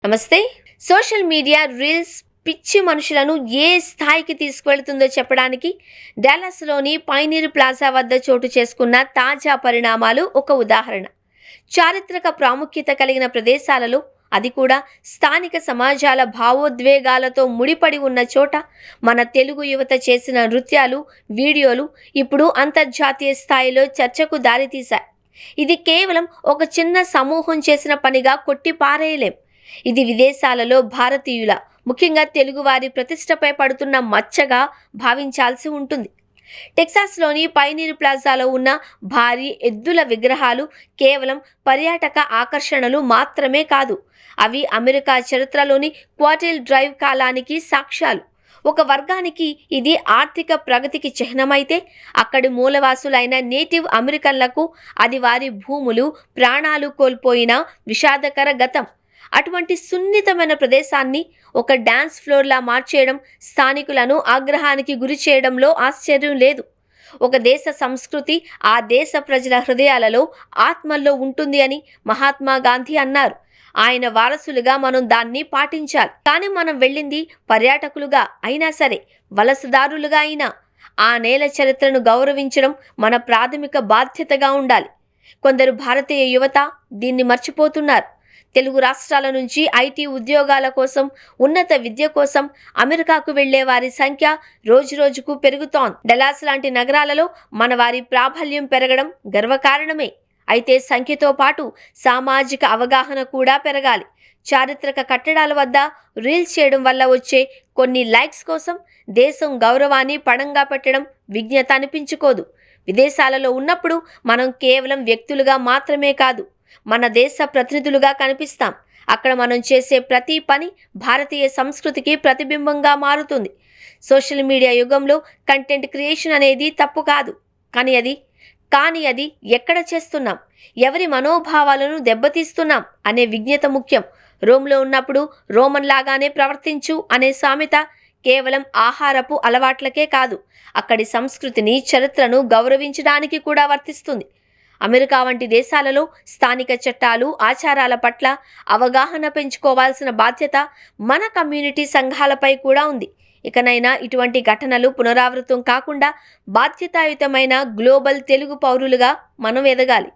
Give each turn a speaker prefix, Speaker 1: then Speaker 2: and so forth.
Speaker 1: నమస్తే. Social media reels పిచ్చి మనుషులను ఏ స్థాయికి తీసుకువెళ్తుందో చెప్పడానికి డాలస్లోని పైనీర్ ప్లాజా వద్ద చోటు చేసుకున్న తాజా పరిణామాలు ఒక ఉదాహరణ. చారిత్రక ప్రాముఖ్యత కలిగిన ప్రదేశాలలో, అది కూడా స్థానిక సమాజాల భావోద్వేగాలతో ముడిపడి ఉన్న చోట మన తెలుగు యువత చేసిన నృత్యాలు, వీడియోలు ఇప్పుడు అంతర్జాతీయ స్థాయిలో చర్చకు దారితీశాయి. ఇది కేవలం ఒక చిన్న సమూహం చేసిన పనిగా కొట్టి పారేయలేం. ఇది విదేశాలలో భారతీయుల, ముఖ్యంగా తెలుగువారి ప్రతిష్టపై పడుతున్న మచ్చగా భావించాల్సి ఉంటుంది. టెక్సాస్లోని పైనీర్ ప్లాజాలో ఉన్న భారీ ఎద్దుల విగ్రహాలు కేవలం పర్యాటక ఆకర్షణలు మాత్రమే కాదు, అవి అమెరికా చరిత్రలోని క్వార్టర్ డ్రైవ్ కాలానికి సాక్ష్యాలు. ఒక వర్గానికి ఇది ఆర్థిక ప్రగతికి చిహ్నమైతే, అక్కడి మూలవాసులైన నేటివ్ అమెరికన్లకు అది వారి భూములు, ప్రాణాలు కోల్పోయిన విషాదకర గతం. అటువంటి సున్నితమైన ప్రదేశాన్ని ఒక డ్యాన్స్ ఫ్లోర్లా మార్చేయడం స్థానికులను ఆగ్రహానికి గురి చేయడంలో ఆశ్చర్యం లేదు. ఒక దేశ సంస్కృతి ఆ దేశ ప్రజల హృదయాలలో, ఆత్మల్లో ఉంటుంది అని మహాత్మా గాంధీ అన్నారు. ఆయన వారసులుగా మనం దాన్ని పాటించాలి. కానీ మనం వెళ్ళింది పర్యాటకులుగా అయినా సరే, వలసదారులుగా అయినా ఆ నేల చరిత్రను గౌరవించడం మన ప్రాథమిక బాధ్యతగా ఉండాలి. కొందరు భారతీయ యువత దీన్ని మర్చిపోతున్నారు. తెలుగు రాష్ట్రాల నుంచి ఐటీ ఉద్యోగాల కోసం, ఉన్నత విద్య కోసం అమెరికాకు వెళ్లే వారి సంఖ్య రోజురోజుకు పెరుగుతోంది. డలాస్ లాంటి నగరాలలో మన వారి ప్రాబల్యం పెరగడం గర్వకారణమే. అయితే సంఖ్యతో పాటు సామాజిక అవగాహన కూడా పెరగాలి. చారిత్రక కట్టడాల వద్ద రీల్స్ చేయడం వల్ల వచ్చే కొన్ని లైక్స్ కోసం దేశం గౌరవాన్ని పణంగా పెట్టడం విజ్ఞత అనిపించుకోదు. విదేశాలలో ఉన్నప్పుడు మనం కేవలం వ్యక్తులుగా మాత్రమే కాదు, మన దేశ ప్రతినిధులుగా కనిపిస్తాం. అక్కడ మనం చేసే ప్రతి పని భారతీయ సంస్కృతికి ప్రతిబింబంగా మారుతుంది. సోషల్ మీడియా యుగంలో కంటెంట్ క్రియేషన్ అనేది తప్పు కాదు, కానీ అది ఎక్కడ చేస్తున్నాం, ఎవరి మనోభావాలను దెబ్బతీస్తున్నాం అనే విజ్ఞత ముఖ్యం. రోమ్లో ఉన్నప్పుడు రోమన్ లాగానే ప్రవర్తించు అనే సామెత కేవలం ఆహారపు అలవాట్లకే కాదు, అక్కడి సంస్కృతిని, చరిత్రను గౌరవించడానికి కూడా వర్తిస్తుంది. అమెరికా వంటి దేశాలలో స్థానిక చట్టాలు, ఆచారాల పట్ల అవగాహన పెంచుకోవాల్సిన బాధ్యత మన కమ్యూనిటీ సంఘాలపై కూడా ఉంది. ఇకనైనా ఇటువంటి ఘటనలు పునరావృతం కాకుండా బాధ్యతాయుతమైన గ్లోబల్ తెలుగు పౌరులుగా మనం ఎదగాలి.